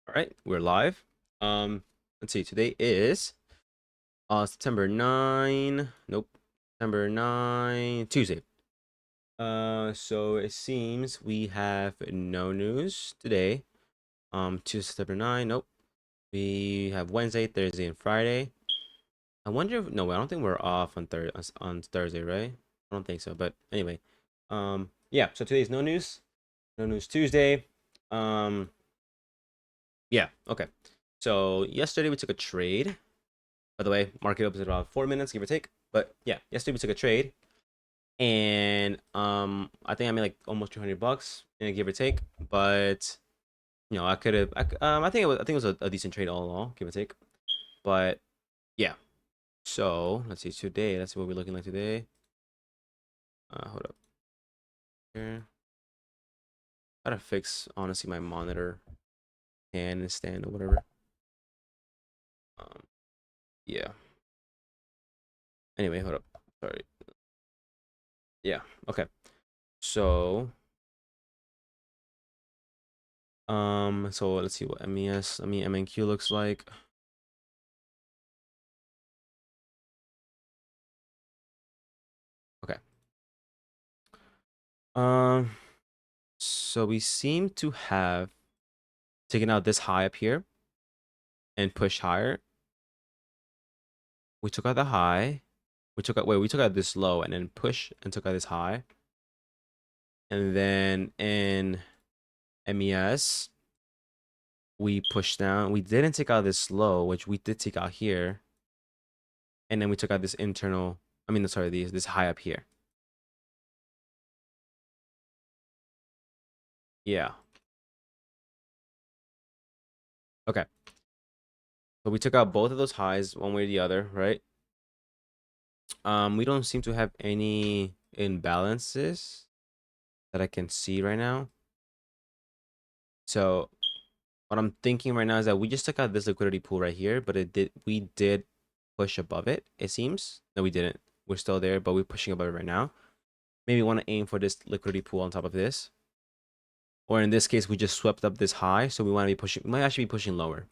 All right, we're live. Let's see. Today is September 9. Nope. September 9, Tuesday. So it seems we have no news today. Tuesday, September 9. Nope. We have Wednesday, Thursday, and Friday. I wonder if no, I don't think we're off on Thursday, right? I don't think so. But anyway, yeah. So today's no news. No news Tuesday. Um, yeah. Okay. So yesterday we took a trade. By the way, market opens in about 4 minutes, give or take. But yeah, yesterday we took a trade, and I think I made like almost 200 bucks, give or take. But I could have, I think it was a decent trade all in all, give or take. But yeah, so let's see today. Let's see what we're looking like today. Hold up here. Gotta fix honestly my monitor and stand or whatever. Um, yeah. Anyway, hold up. Sorry. Yeah. Okay. So so let's see what MENQ looks like. Okay. Um, so we seem to have taken out this high up here and pushed higher. We took out the high. We took out this low and then push and took out this high. And then in MES, we pushed down. We didn't take out this low, which we did take out here. And then we took out this internal, sorry, this high up here. Yeah. Okay. So we took out both of those highs one way or the other, right? We don't seem to have any imbalances that I can see right now. So what I'm thinking right now is that we just took out this liquidity pool right here, but we did push above it, it seems. No, we didn't. We're still there, but we're pushing above it right now. Maybe want to aim for this liquidity pool on top of this. Or in this case, we just swept up this high, so we want to be pushing, we might actually be pushing lower.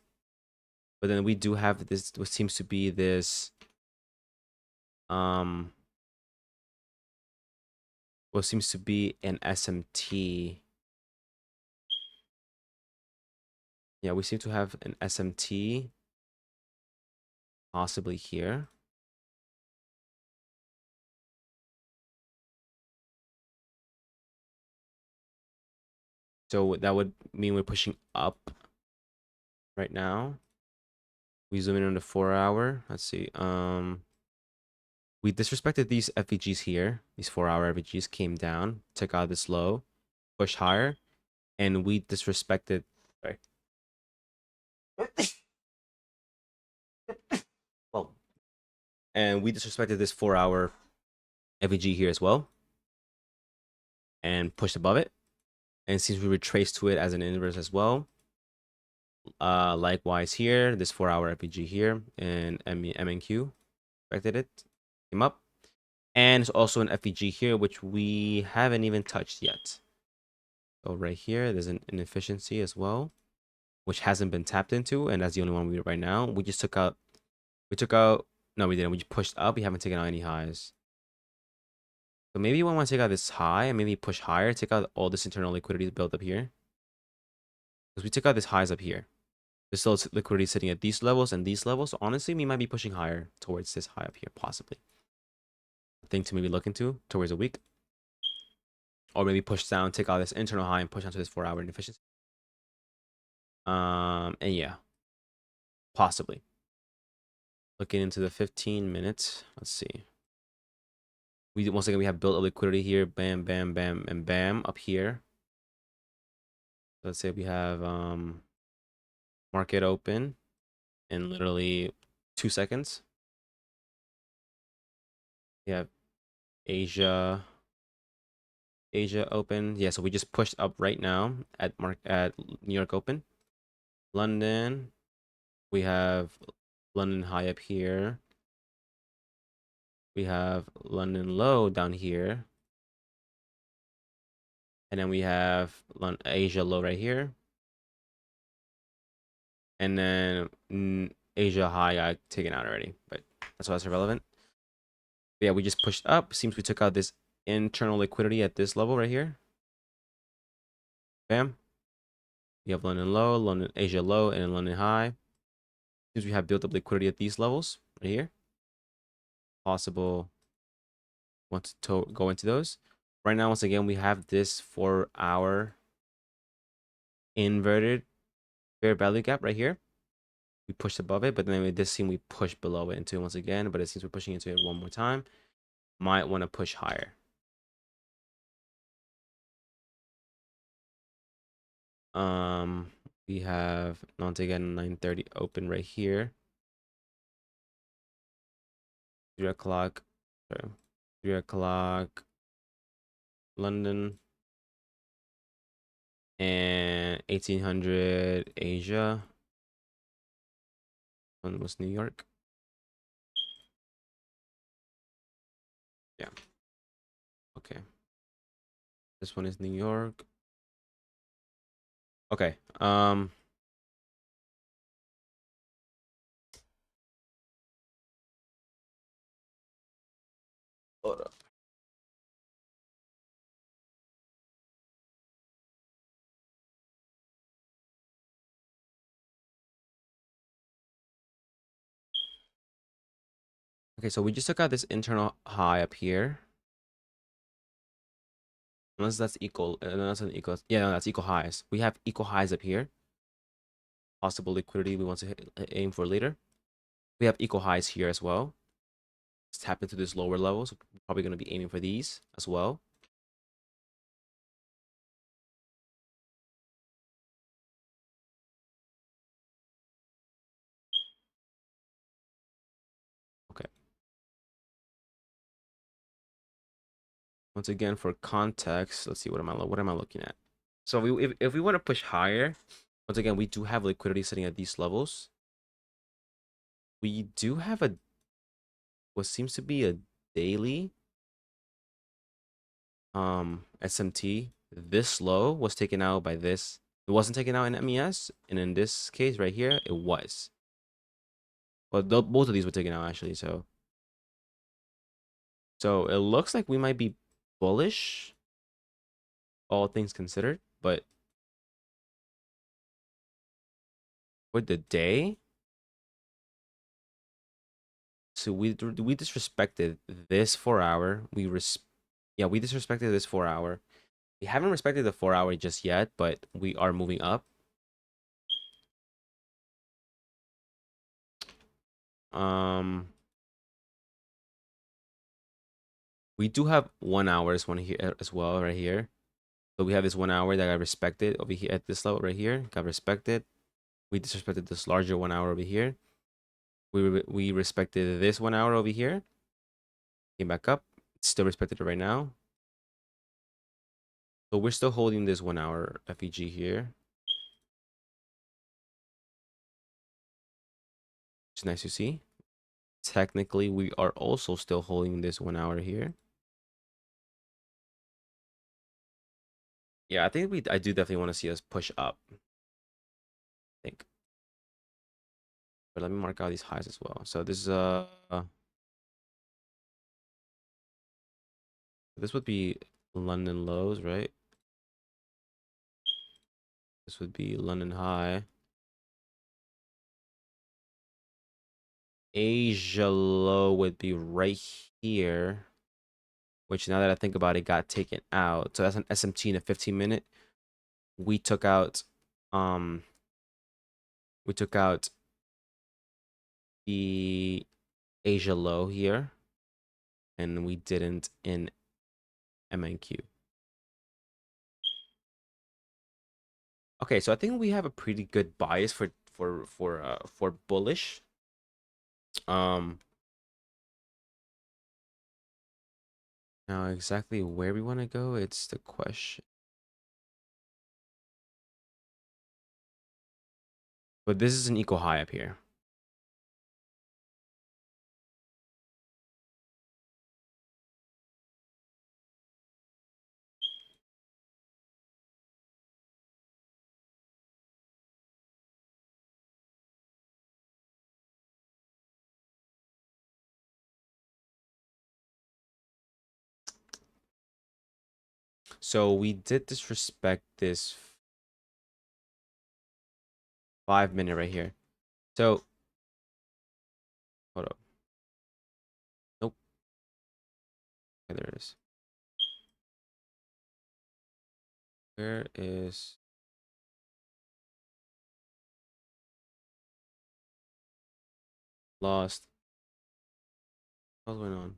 But then we do have this, what seems to be this, what seems to be an SMT. Yeah, we seem to have an SMT possibly here. So that would mean we're pushing up right now. We zoom in on the 4 hour. Let's see. We disrespected these FVGs here. These 4 hour FVGs came down, took out this low, pushed higher, and we disrespected. Sorry. Well, and we disrespected this 4 hour FVG here as well, and pushed above it. And since we retraced to it as an inverse as well, likewise here, this 4 hour FVG here and MNQ expected it, came up. And it's also an FVG here, which we haven't even touched yet. So right here, there's an inefficiency as well, which hasn't been tapped into, and that's the only one we right now. No, we didn't. We just pushed up. We haven't taken out any highs. So maybe we want to take out this high and maybe push higher, take out all this internal liquidity built up here. Because we took out this highs up here. There's still liquidity sitting at these levels and these levels. So honestly, we might be pushing higher towards this high up here, possibly. A thing to maybe look into towards a week. Or maybe push down, take out this internal high and push onto this 4 hour inefficiency. And yeah, possibly. Looking into the 15 minutes. Let's see. Once again we have built a liquidity here. Bam, bam, bam, and bam up here. Let's say we have market open in literally 2 seconds. We have Asia open. Yeah, so we just pushed up right now at New York open. London. We have London high up here. We have London low down here. And then we have Asia low right here. and then Asia high got taken out already, but that's why it's irrelevant. But yeah, we just pushed up. Seems we took out this internal liquidity at this level right here. Bam. We have London low, London Asia low, and then London high. Seems we have built up liquidity at these levels right here. Possible want to go into those. Right now, once again, we have this 4-hour inverted fair value gap right here. We pushed above it, but then with this scene, we push below it into it once again, but it seems we're pushing into it one more time. Might want to push higher. We have once again 9:30 open right here. 3 o'clock. Sorry. 3 o'clock London. And 1800 Asia. One was New York. Yeah. Okay. This one is New York. Okay. Hold up. Okay, so we just took out this internal high up here. Unless that's equal, unless that's equal. Yeah, no, that's equal highs. We have equal highs up here. Possible liquidity we want to aim for later. We have equal highs here as well. Let's tap into this lower level. So we're probably going to be aiming for these as well. Okay. Once again, for context, let's see what am I looking at. So if we want to push higher, once again, we do have liquidity sitting at these levels. We do have a what seems to be a daily SMT. This low was taken out by this. It wasn't taken out in MES, and in this case right here, it was. Well, both of these were taken out actually. So it looks like we might be bullish, all things considered. But for the day, so we disrespected this 4-hour. We disrespected this 4-hour. We haven't respected the 4-hour just yet, but we are moving up. We do have 1 hours one here as well, right here. So we have this 1 hour that got respected over here at this level right here. Got respected. We disrespected this larger 1 hour over here. We respected this 1 hour over here. Came back up. It's still respected right now. So we're still holding this 1 hour FEG here. It's nice to see. Technically, we are also still holding this 1 hour here. Yeah, I think I do definitely want to see us push up. I think. But let me mark out these highs as well. So this is this would be London lows, right? This would be London high. Asia low would be right here, which now that I think about it, got taken out. So that's an SMT in a 15-minute. We took out we took out the Asia low here, and we didn't in MNQ. Okay, so I think we have a pretty good bias for bullish. Now exactly where we want to go, it's the question. But this is an equal high up here. So we did disrespect this 5 minute right here. So hold up. Nope. Okay, there it is. Where is lost? What's going on?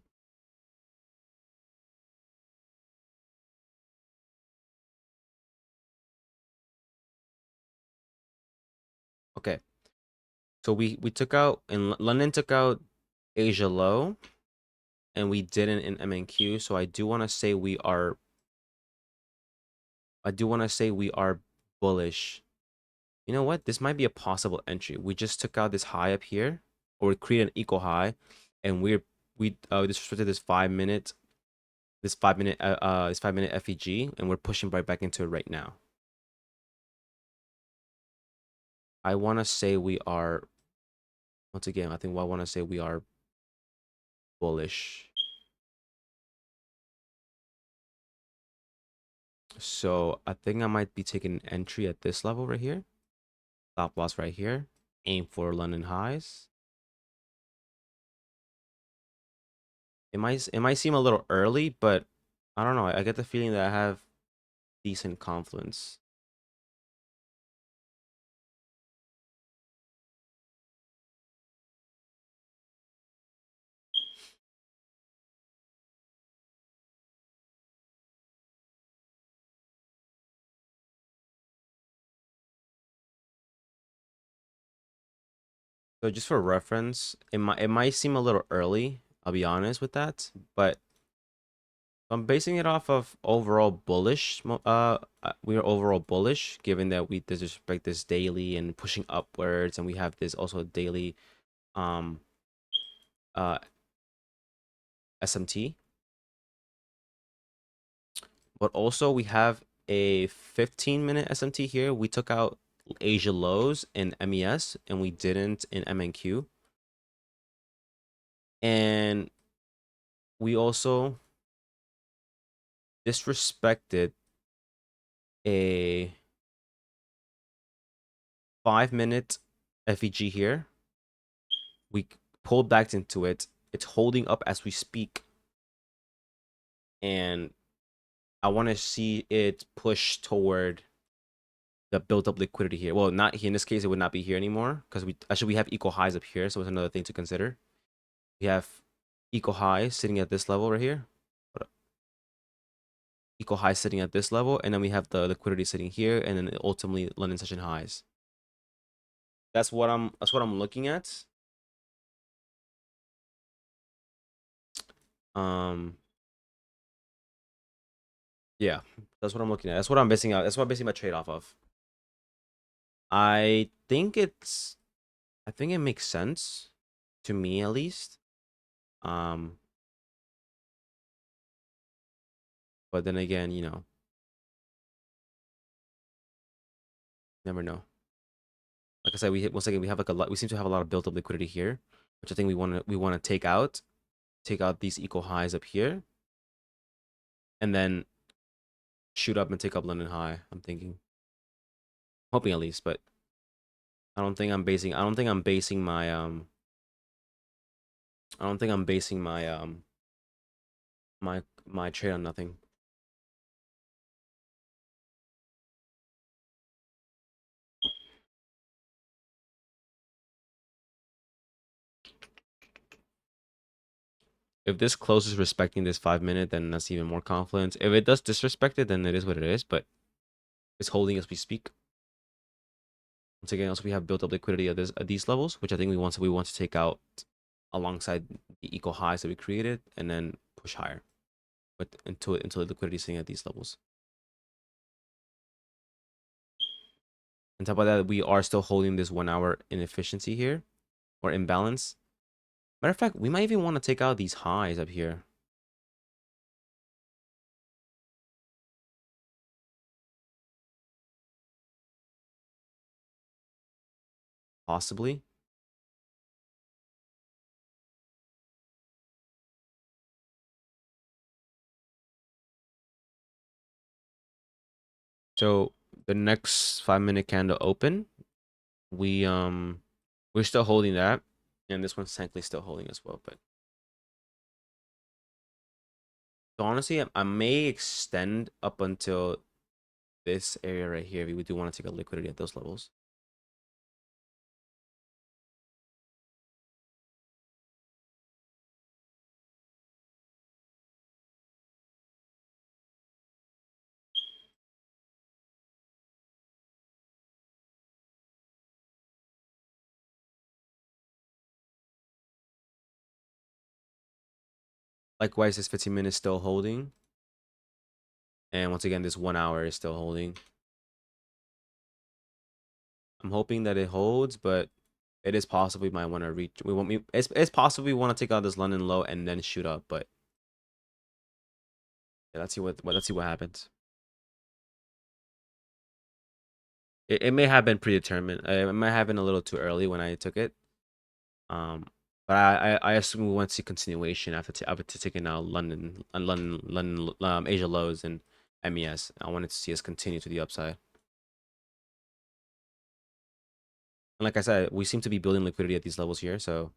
Okay. So we took out in London took out Asia low, and we didn't in MNQ. So I do want to say we are bullish. You know what? This might be a possible entry. We just took out this high up here, or we created an equal high, and we disrespected this 5 minute FEG, and we're pushing right back into it right now. I want to say we are once again. I think I want to say we are bullish. So I think I might be taking an entry at this level right here. Stop loss right here. Aim for London highs. It might seem a little early, but I don't know. I get the feeling that I have decent confluence. So just for reference, it might seem a little early. I'll be honest with that, but I'm basing it off of overall bullish. We are overall bullish, given that we disrespect this daily and pushing upwards, and we have this also daily um uh SMT. But also we have a 15-minute SMT here. We took out Asia lows in MES, and we didn't in MNQ. And we also disrespected a 5 minute FEG here. We pulled back into it. It's holding up as we speak. And I want to see it push toward the built up liquidity here. Well, not here in this case, it would not be here anymore because we have equal highs up here, so it's another thing to consider. We have equal highs sitting at this level right here. Equal highs sitting at this level, and then we have the liquidity sitting here, and then ultimately London session highs. That's what I'm looking at. Um, yeah, that's what I'm looking at. That's what I'm basing out. That's what I'm basing my trade off of. I think it's I think it makes sense to me at least. Um, but then again, never know. Like I said, once again we have like a lot. We seem to have a lot of built up liquidity here, which I think we want to take out these equal highs up here, and then shoot up and take up London high. I'm thinking, hoping at least, but I don't think I'm basing my I don't think I'm basing my trade on nothing. If this closes respecting this 5 minute, then that's even more confidence. If it does disrespect it, then it is what it is. But it's holding as we speak. Once again, also we have built up liquidity at these levels, which I think we want to take out alongside the equal highs that we created, and then push higher, but until the liquidity is sitting at these levels. On top of that, we are still holding this 1 hour inefficiency here, or imbalance. Matter of fact, we might even want to take out these highs up here. Possibly. So the next 5 minute candle open, we we're still holding that, and this one's technically still holding as well. But so honestly, I may extend up until this area right here. We do want to take a liquidity at those levels. Likewise, this 15 minutes still holding, and once again, this 1 hour is still holding. I'm hoping that it holds, but it is possible we might want to reach. We want me. It's possible we want to take out this London low and then shoot up, but yeah, let's see what happens. It may have been predetermined. It might have been a little too early when I took it. Um, but I assume we want to see continuation after taking out London Asia lows and MES. I wanted to see us continue to the upside. And like I said, we seem to be building liquidity at these levels here, so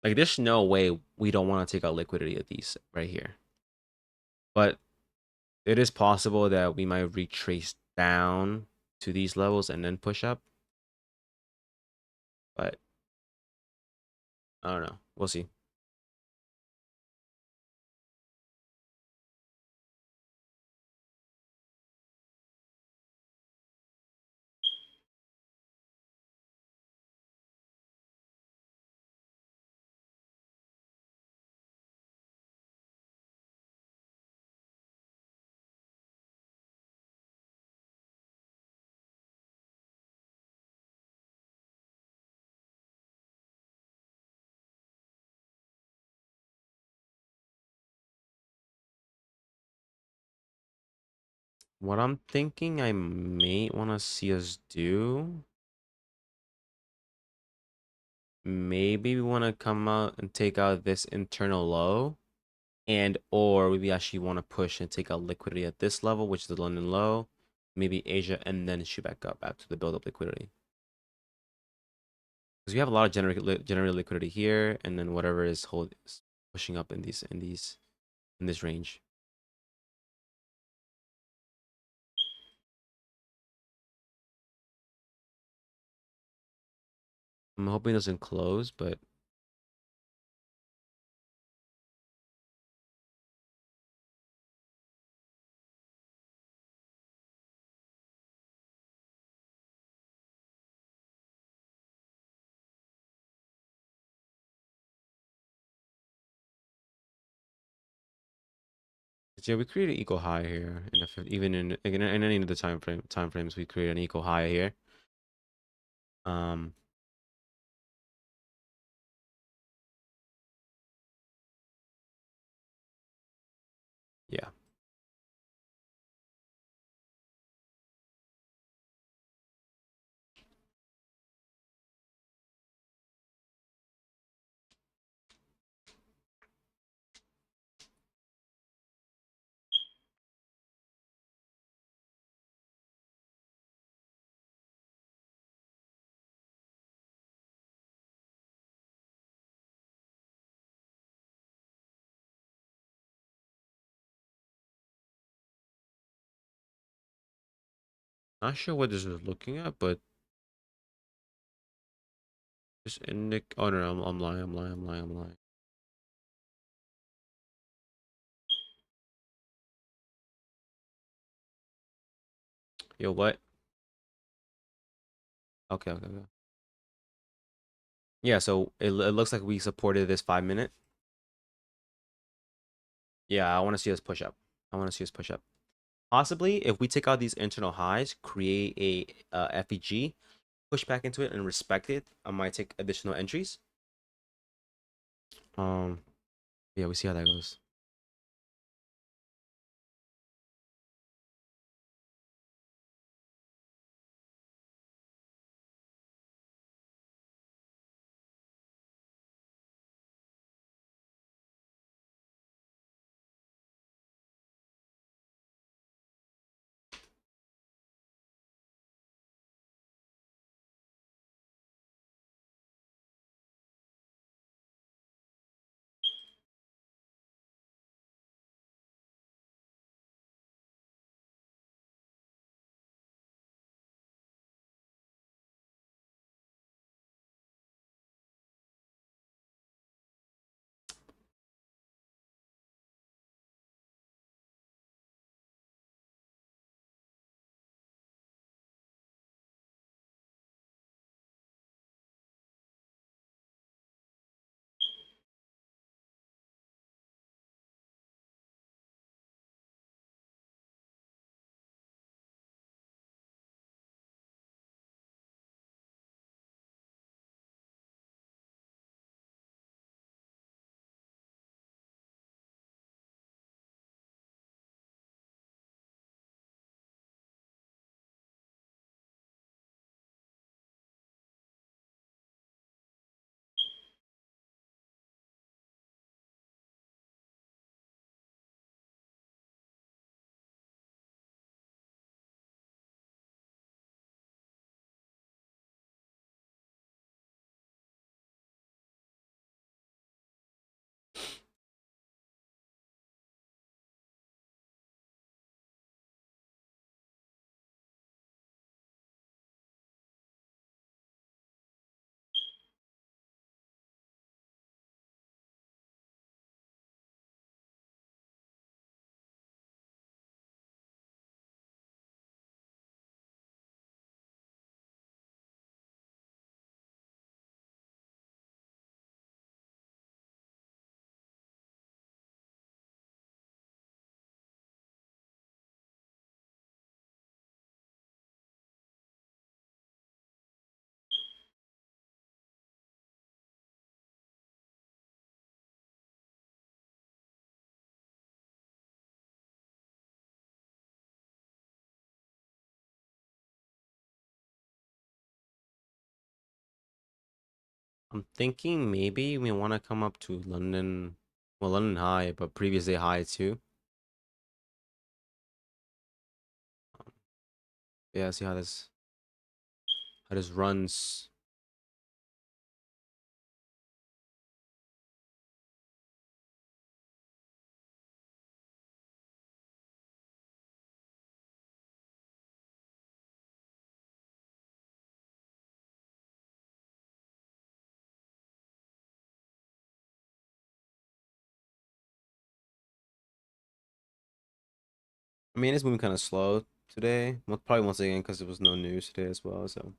like there's no way we don't want to take out liquidity at these right here. But it is possible that we might retrace down to these levels and then push up. But I don't know. We'll see. What I'm thinking I may want to see us do, maybe we want to come out and take out this internal low, and or we actually want to push and take out liquidity at this level, which is the London low, maybe Asia, and then shoot back up after the build up liquidity. Because we have a lot of generated liquidity here, and then whatever is pushing up in this range. I'm hoping it doesn't close, but yeah, we create an equal high here, and if even in any of the time frames, we create an equal high here. Um, yeah. Not sure what this is looking at, but just indic. Oh no, I'm lying. I'm lying. Yo, what? Okay. Yeah, so it looks like we supported this 5 minute. Yeah, I want to see us push up. I want to see us push up. Possibly, if we take out these internal highs, create a FEG, push back into it and respect it, I might take additional entries. Um, yeah, we see how that goes. I'm thinking maybe we want to come up to London, well, London high, but previous day high too. Yeah, see how this runs. I mean, it's moving kind of slow today. Well, probably once again because there was no news today as well. So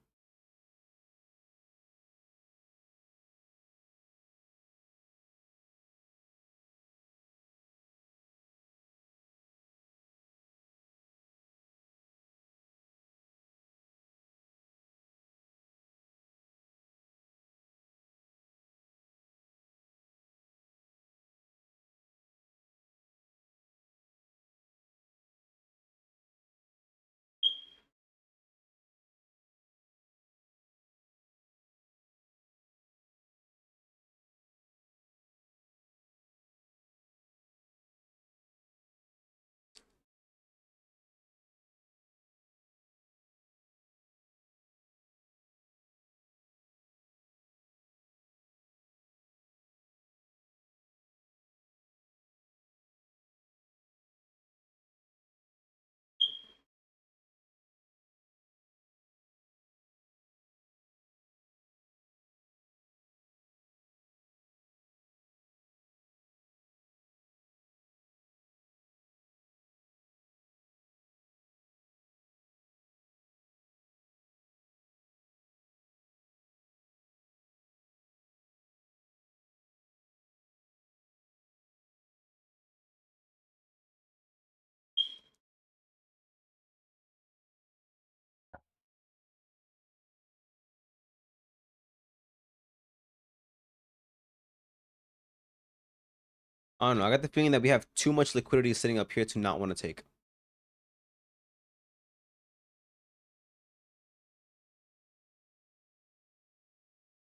I don't know. I got the feeling that we have too much liquidity sitting up here to not want to take.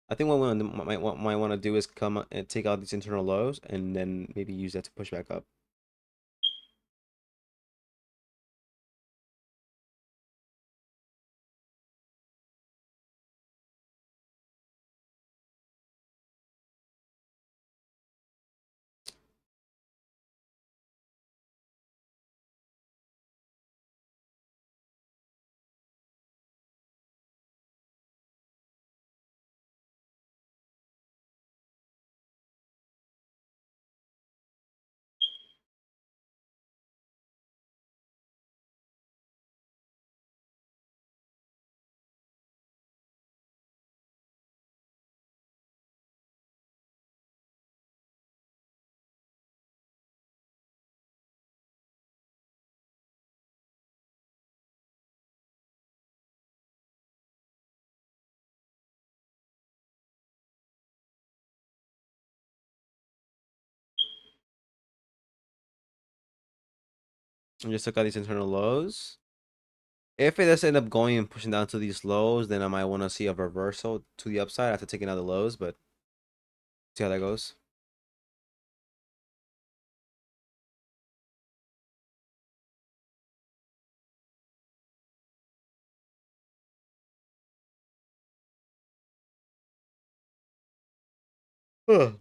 I think what we might want to do is come and take out these internal lows and then maybe use that to push back up. And just took out these internal lows. If it does end up going and pushing down to these lows, then I might want to see a reversal to the upside after taking out the lows, but see how that goes. Huh.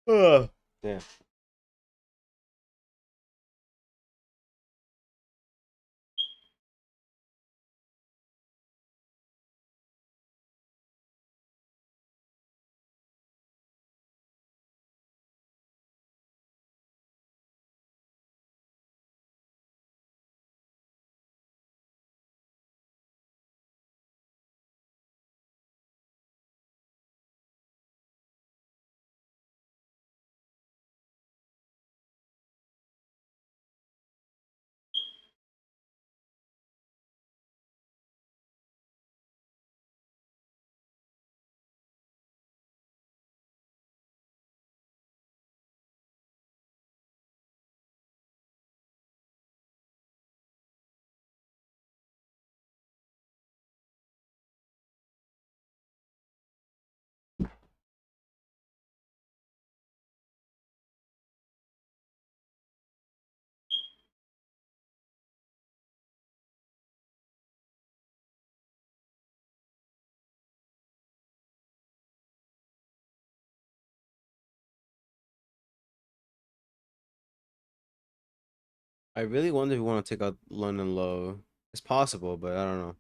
Yeah. I really wonder if we want to take out London low. It's possible, but I don't know.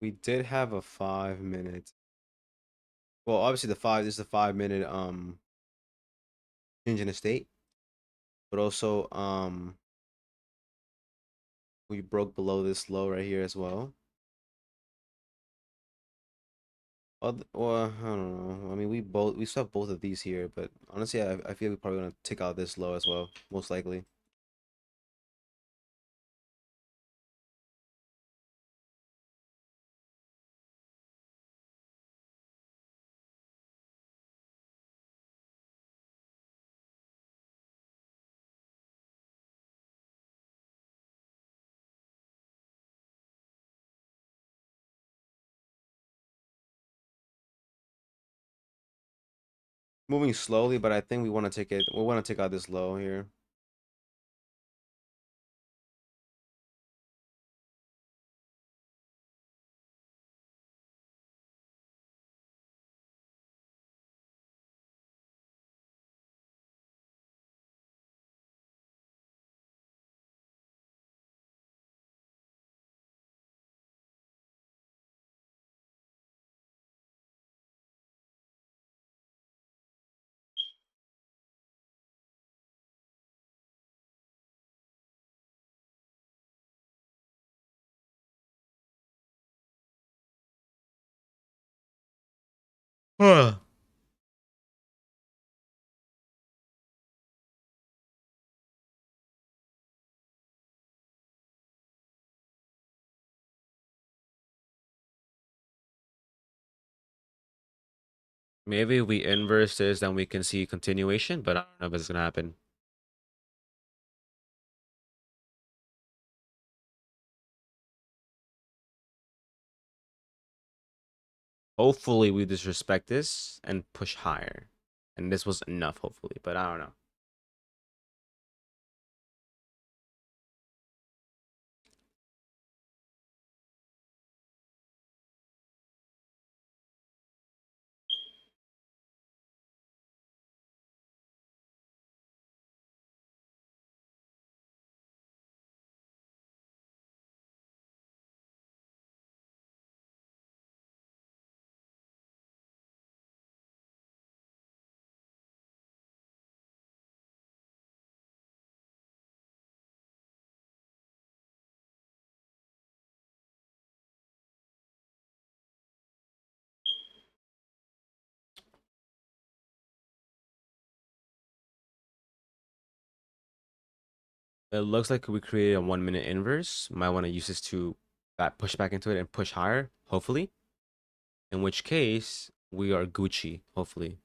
We did have a 5 minute. Well, obviously this is the 5 minute change in the state, but also we broke below this low right here as well. Well, I don't know. I mean, we still have both of these here, but honestly, I feel we're probably gonna take out this low as well, most likely. Moving slowly, but I think we want to take it. We want to take out this low here. Huh. Maybe we inverse this, then we can see continuation, but I don't know if it's gonna happen. Hopefully, we disrespect this and push higher, and this was enough. Hopefully, but I don't know. It looks like we created a 1 minute inverse. Might want to use this to push back into it and push higher, hopefully. In which case, we are Gucci, hopefully.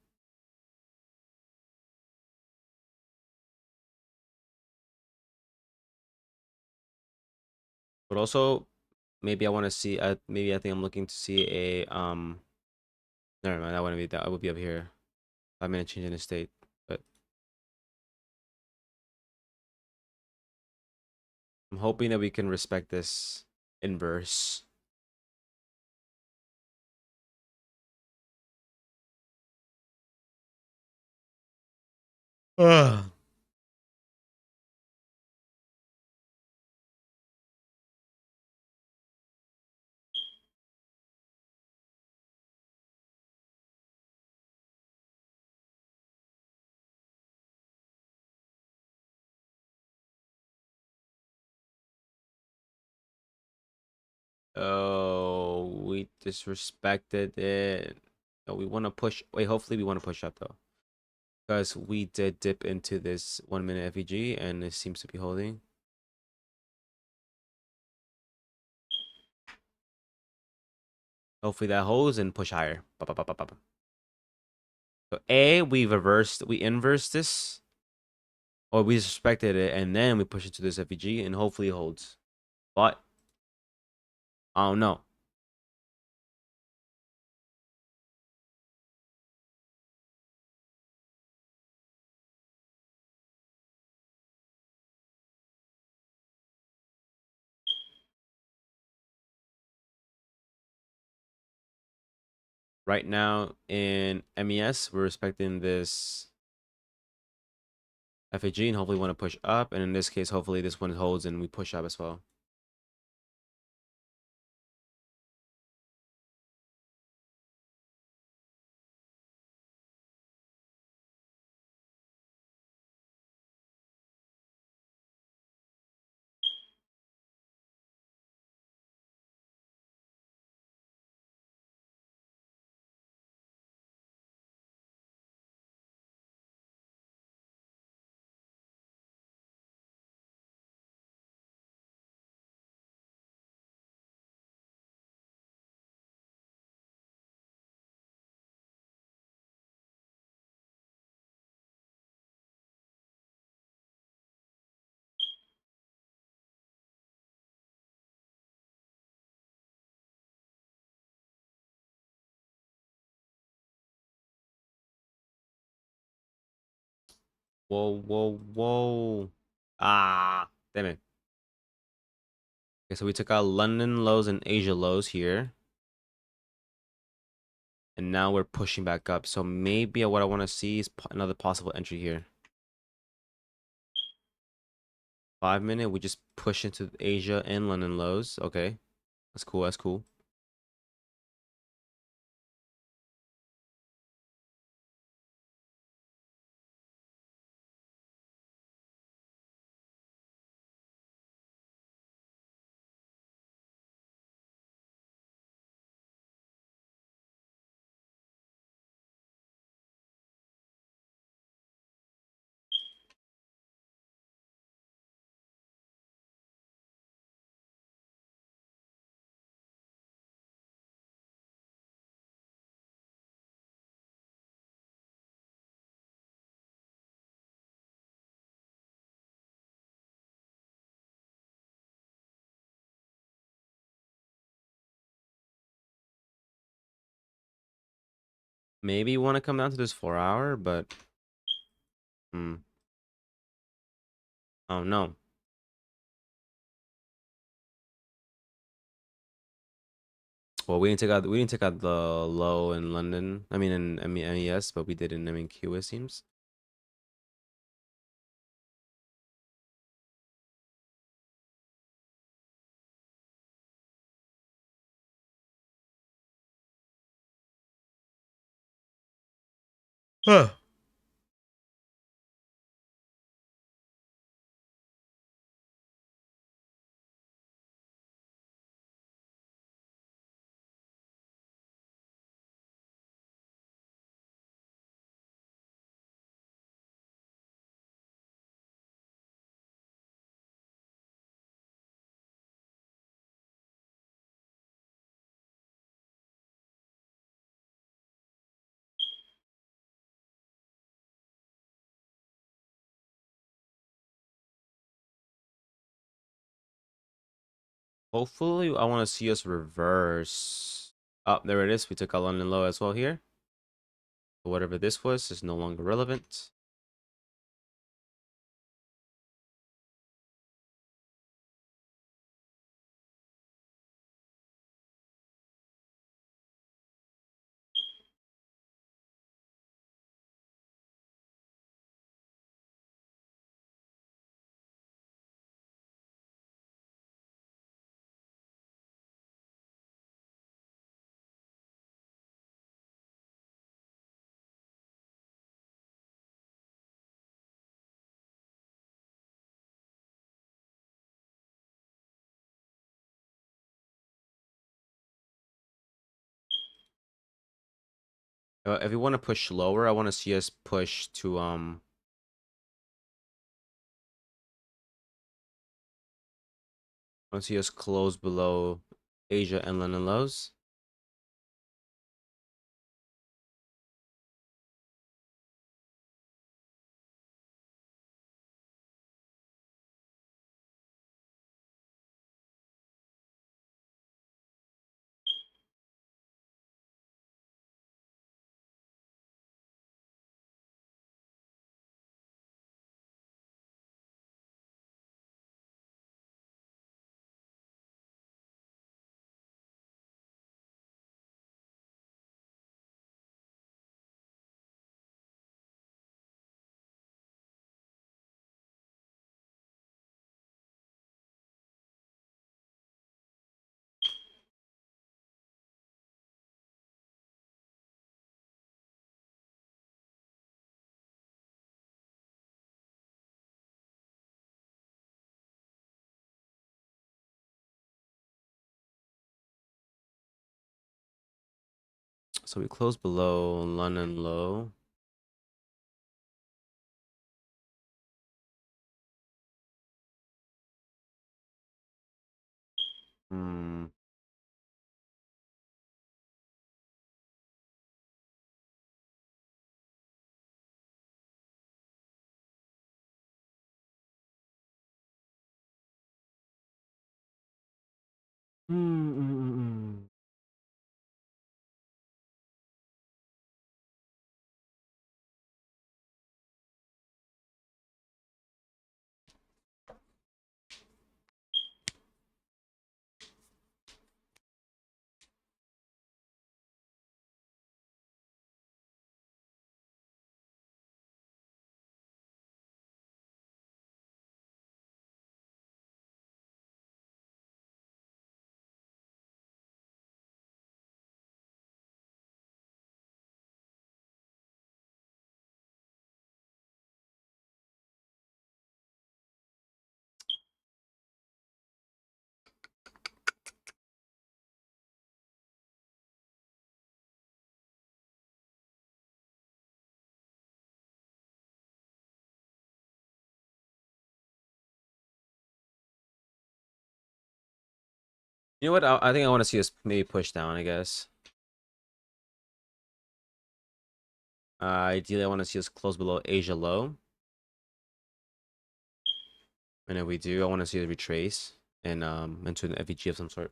But also, maybe I want to see. Maybe I think I'm looking to see a Never mind. That wouldn't be that. I would be up here. 5 minute change in the state, but I'm hoping that we can respect this inverse. Ugh. Oh, we disrespected it. No, we want to push. Wait, hopefully we want to push up though. Because we did dip into this 1 minute FEG and it seems to be holding. Hopefully that holds and push higher. Ba, ba, ba, ba, ba, ba. So A, we inversed this, or we suspected it, and then we push into this FEG and hopefully it holds. But I don't know. Right now in MES, we're respecting this FEG and hopefully want to push up. And in this case, hopefully this one holds and we push up as well. Whoa, whoa, whoa. Ah, damn it. Okay, so we took out London lows and Asia lows here. And now we're pushing back up. So maybe what I want to see is another possible entry here. 5 minute, we just push into Asia and London lows. Okay, that's cool. That's cool. Maybe you want to come down to this 4 hour, but oh no. Well, we didn't take out the low in London. I mean in MES, but we did in MEQ it seems. Huh. Hopefully, I want to see us reverse. Oh, there it is. We took out London low as well here. But whatever this was is no longer relevant. If we want to push lower, I want to see us push to I want to see us close below Asia and London lows. So we close below London low. Hmm. Mm. You know what? I think I want to see us maybe push down, I guess. Ideally, I want to see us close below Asia low. And if we do, I want to see it retrace and into an FEG of some sort.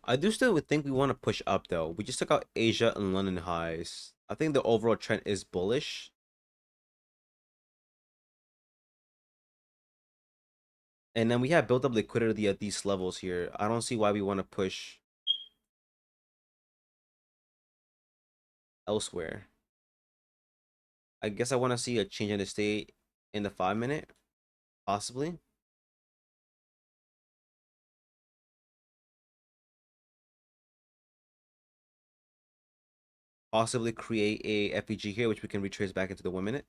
I do still would think we want to push up though. We just took out Asia and London highs. I think the overall trend is bullish. And then we have built up liquidity at these levels here. I don't see why we want to push elsewhere. I guess I want to see a change in the state in the 5 minute, possibly. Possibly create a FEG here, which we can retrace back into the 1 minute.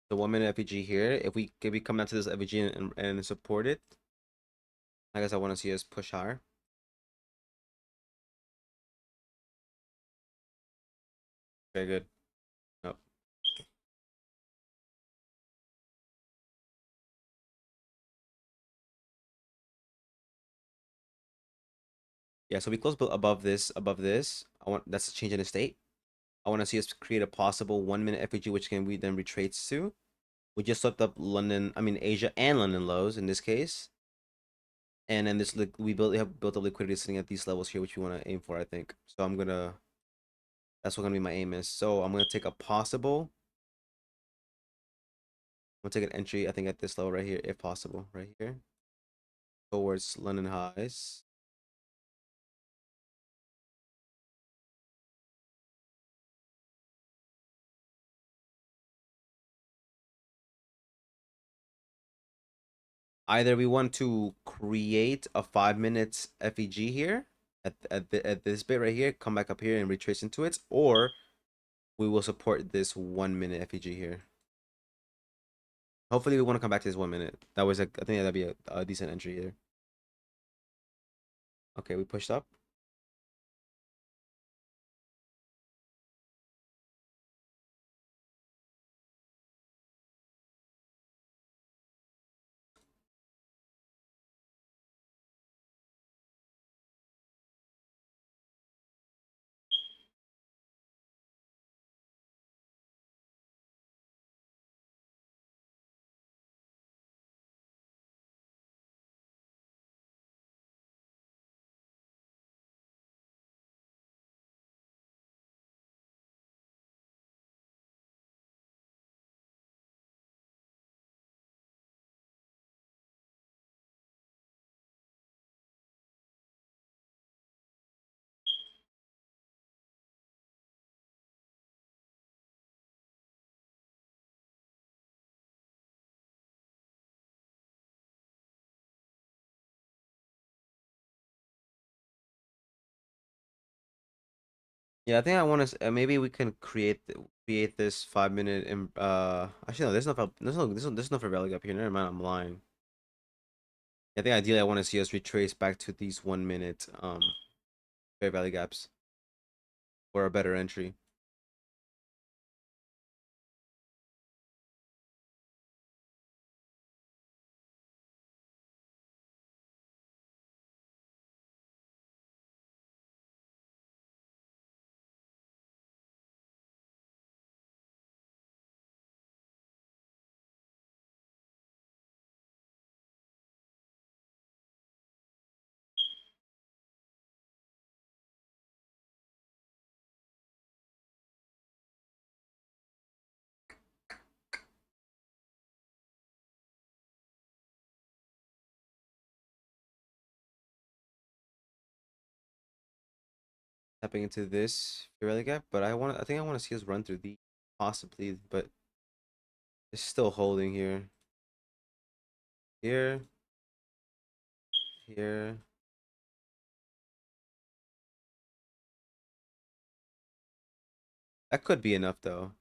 the 1 minute FEG here. If we come down to this FEG and support it, I guess I want to see us push higher. Very good. Nope. Yeah, so we close above this, above this. That's a change in the state. I want to see us create a possible 1 minute FEG, which can we then retrace to. We just swept up London, I mean Asia and London lows in this case. And then we have built up liquidity sitting at these levels here, which we want to aim for, I think. So that's what gonna be my aim is. So I'm gonna take a possible. I'm gonna take an entry, I think, at this level right here, if possible, right here, towards London highs. Either we want to create a 5 minutes FEG here at this bit right here, come back up here and retrace into it, or we will support this 1 minute FEG here. Hopefully we want to come back to this 1 minute. That was I think that'd be a decent entry here. Okay, we pushed up. Yeah, I think I want to. Maybe we can create this 5 minute. Actually no, there's no fair value up here. Never mind, I'm lying. I think ideally I want to see us retrace back to these 1 minute fair value gaps for a better entry. Tapping into this fair value gap, but I think I want to see us run through the possibly, but it's still holding here. Here, here. That could be enough though.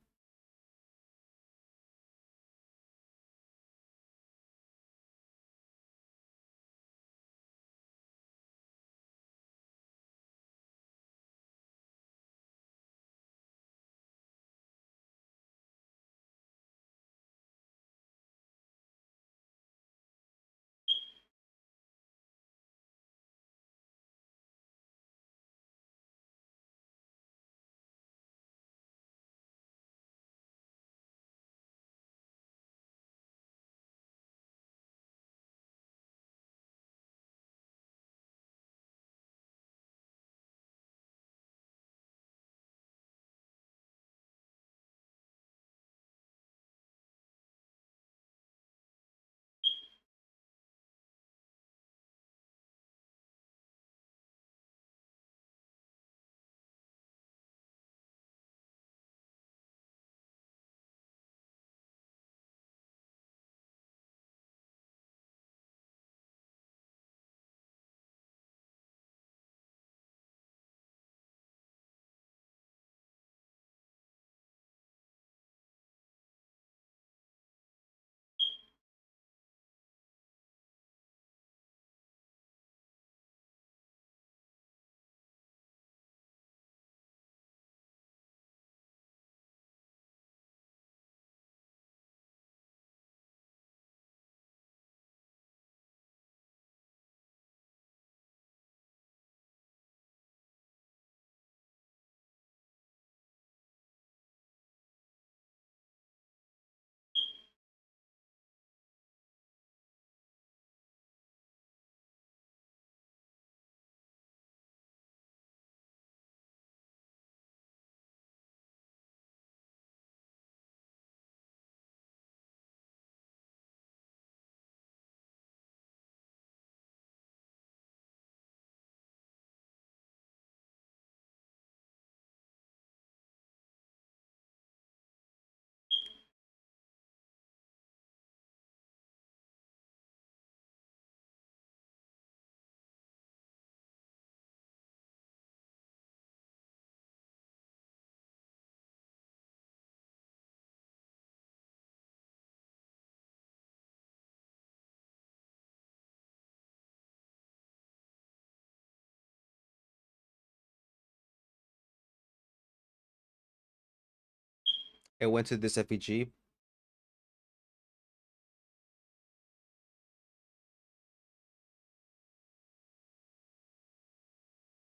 It went to this FEG.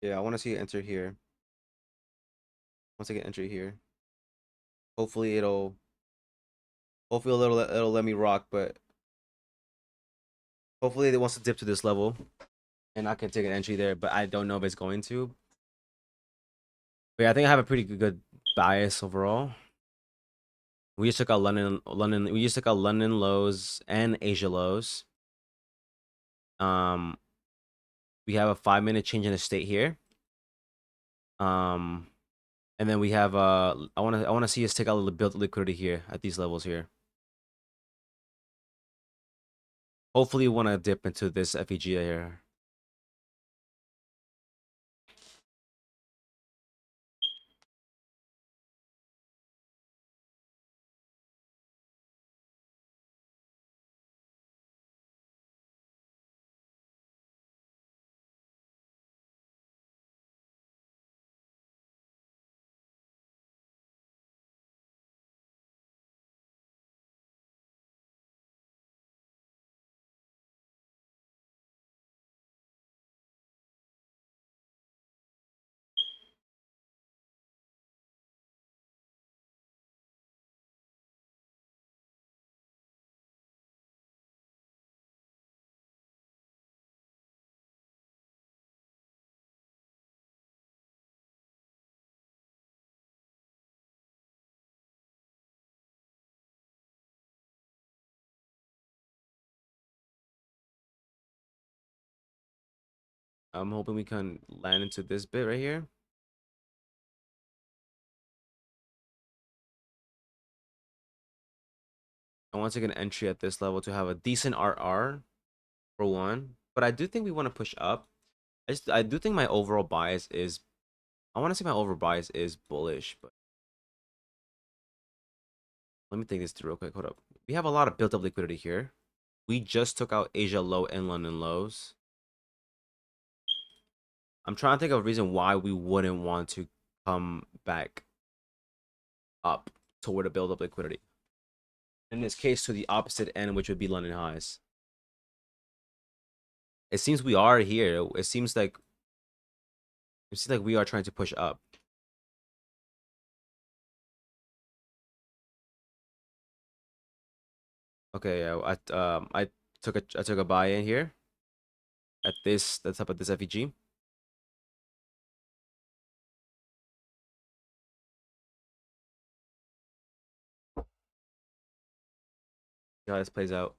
Yeah, I want to see it enter here. Once I get enter here, hopefully hopefully it'll let me rock, but hopefully it wants to dip to this level, and I can take an entry there. But I don't know if it's going to. But yeah, I think I have a pretty good bias overall. We just took out London. We just took out London lows and Asia lows. Um, we have a 5 minute change in the state here. Um, and then we have I wanna see us take out the build liquidity here at these levels here. Hopefully, we want to dip into this FEG here. I'm hoping we can land into this bit right here. I want to take an entry at this level to have a decent RR for one. But I do think we want to push up. I do think my overall bias is I want to say my overall bias is bullish, but let me think this through real quick. Hold up. We have a lot of built up liquidity here. We just took out Asia low and London lows. I'm trying to think of a reason why we wouldn't want to come back up toward a build up liquidity. In this case, to the opposite end, which would be London highs. It seems we are here. It seems like we are trying to push up. Okay, yeah, I took a buy in here at the top of this FEG. See how this plays out.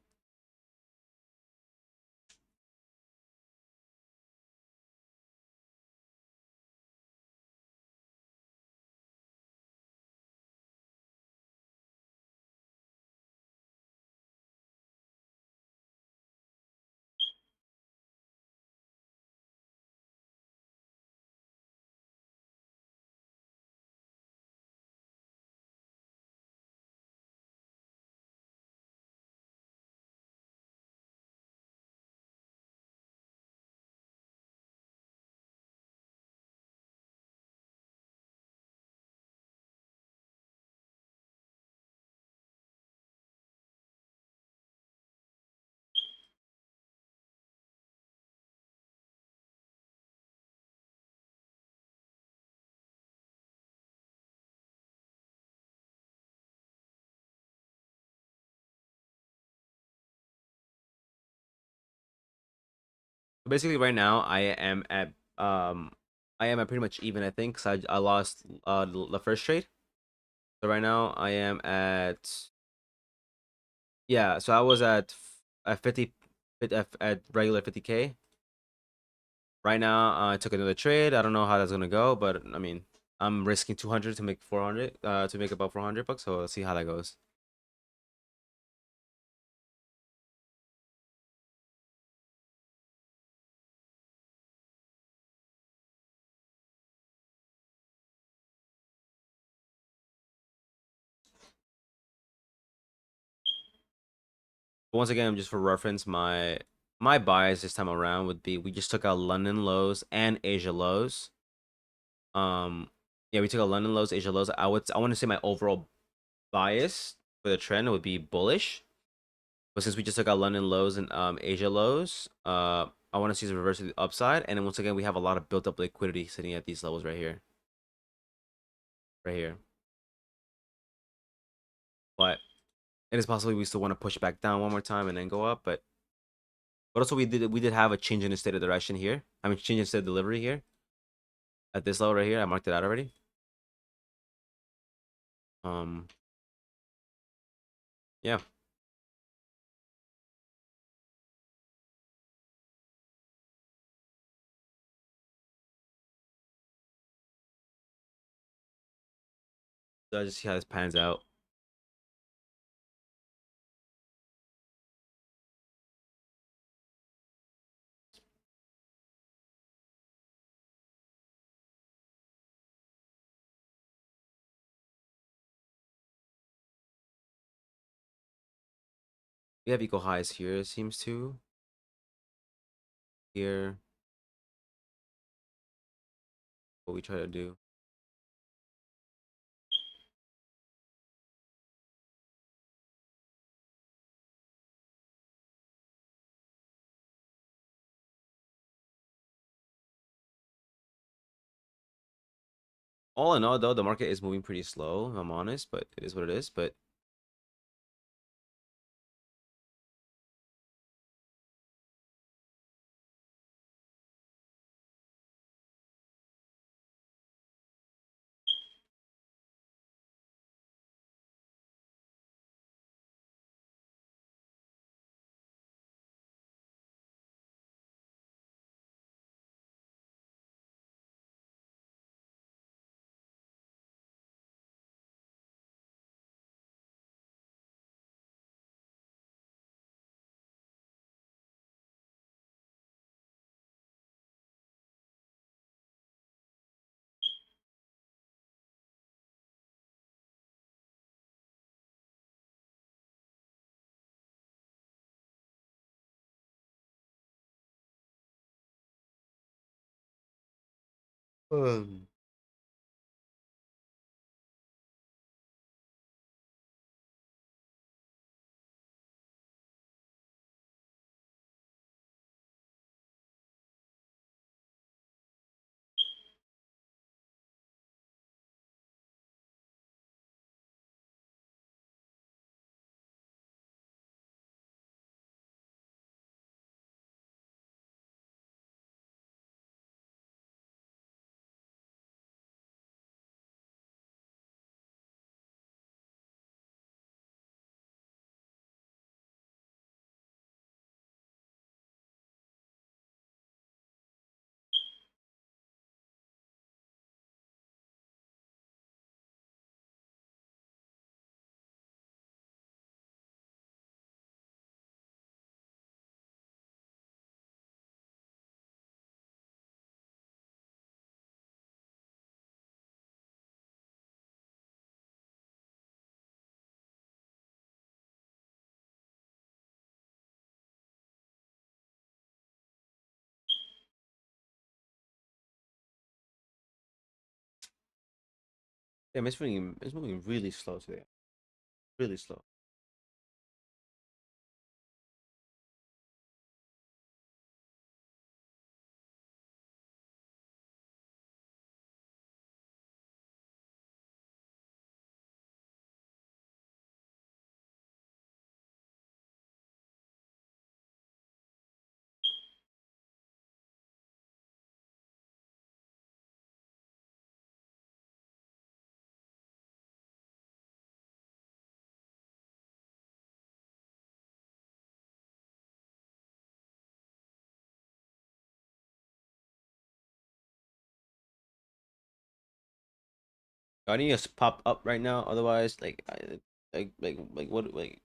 Basically, right now I am at pretty much even. I think, cause I lost the first trade. So right now I am at, yeah. So I was at 50 at regular 50K. Right now I took another trade. I don't know how that's gonna go, but I mean I'm risking 200 to make 400 to make about 400 bucks. So let's see how that goes. But once again, just for reference, my bias this time around would be we just took out London lows and Asia lows. Yeah, we took out London lows, Asia lows. I want to say my overall bias for the trend would be bullish. But since we just took out London lows and Asia lows, I want to see the reverse of the upside. And then once again, we have a lot of built up liquidity sitting at these levels right here. Right here. But it is possible we still want to push back down one more time and then go up. But also we did have a change in the state of direction here. I mean change in state of delivery here. At this level right here. I marked it out already. Um yeah. So I just see how this pans out. We have equal highs here, it seems to. Here. What we try to do. All in all, though, the market is moving pretty slow, if I'm honest, but it is what it is. But um, damn, it's moving really slow today. Really slow. I need to pop up right now, otherwise, like what, like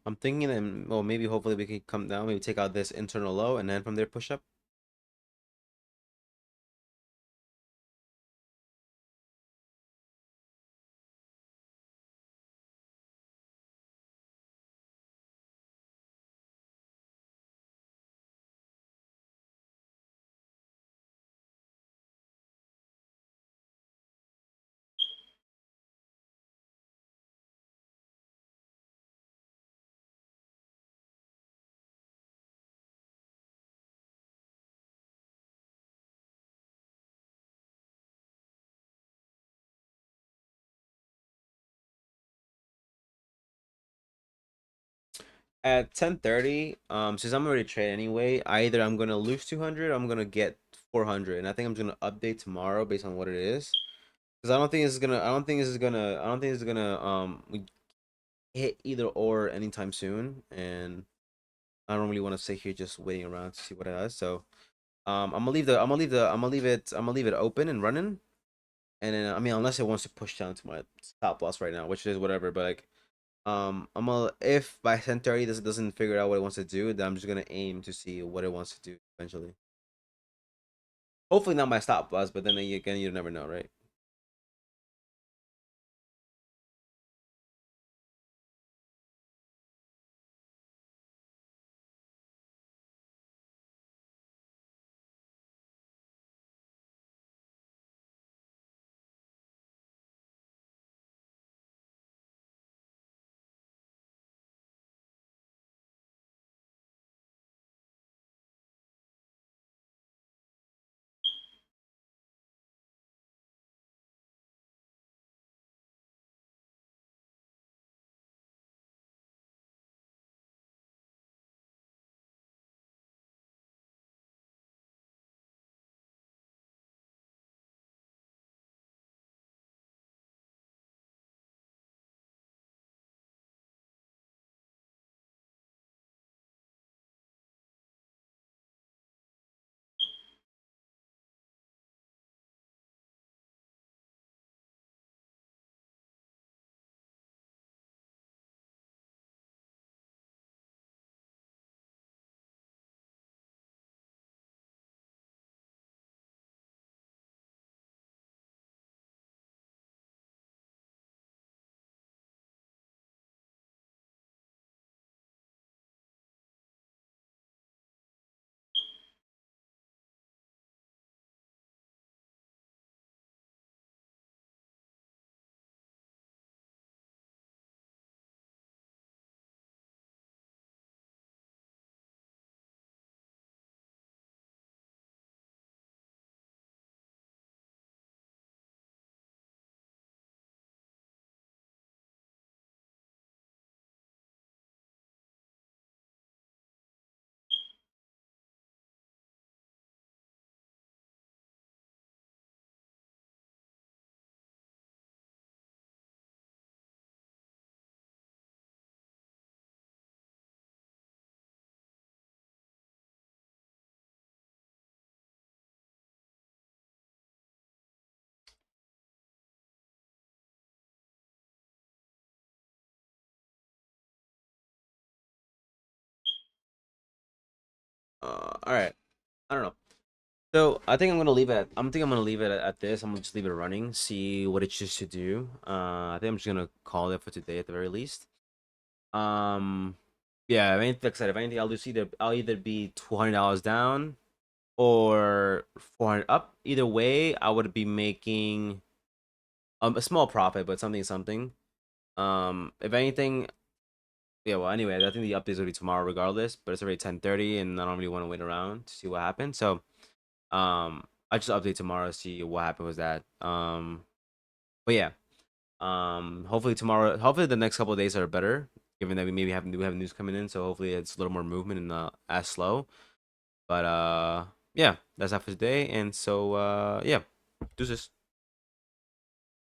I'm thinking that, well, maybe hopefully we can come down, maybe take out this internal low, and then from there push up. At 10:30, since I'm already trading anyway, either I'm gonna lose 200, or I'm gonna get 400, and I think I'm just gonna update tomorrow based on what it is. Because I don't think this is gonna hit either or anytime soon, and I don't really want to sit here just waiting around to see what it does. So I'm gonna leave it open and running, and then I mean unless it wants to push down to my stop loss right now, which is whatever. But like I'm gonna if by 10:30 this doesn't figure out what it wants to do, then I'm just gonna aim to see what it wants to do eventually. Hopefully not my stop loss, but then again you never know, right? All right. I don't know. So I think I'm gonna leave it at this. I'm gonna just leave it running, see what it chooses to do. I think I'm just gonna call it for today at the very least. Um, yeah. If anything, like I said, if anything, I'll either be $200 down or 400 up. Either way, I would be making a small profit, but something. If anything, yeah. Well, anyway, I think the updates will be tomorrow regardless. But it's already 10:30, and I don't really want to wait around to see what happens. So I just update tomorrow to see what happened with that. But yeah, hopefully tomorrow, hopefully the next couple of days are better, given that we have news coming in. So hopefully it's a little more movement and as slow. But yeah, that's that for today. And so yeah, do this.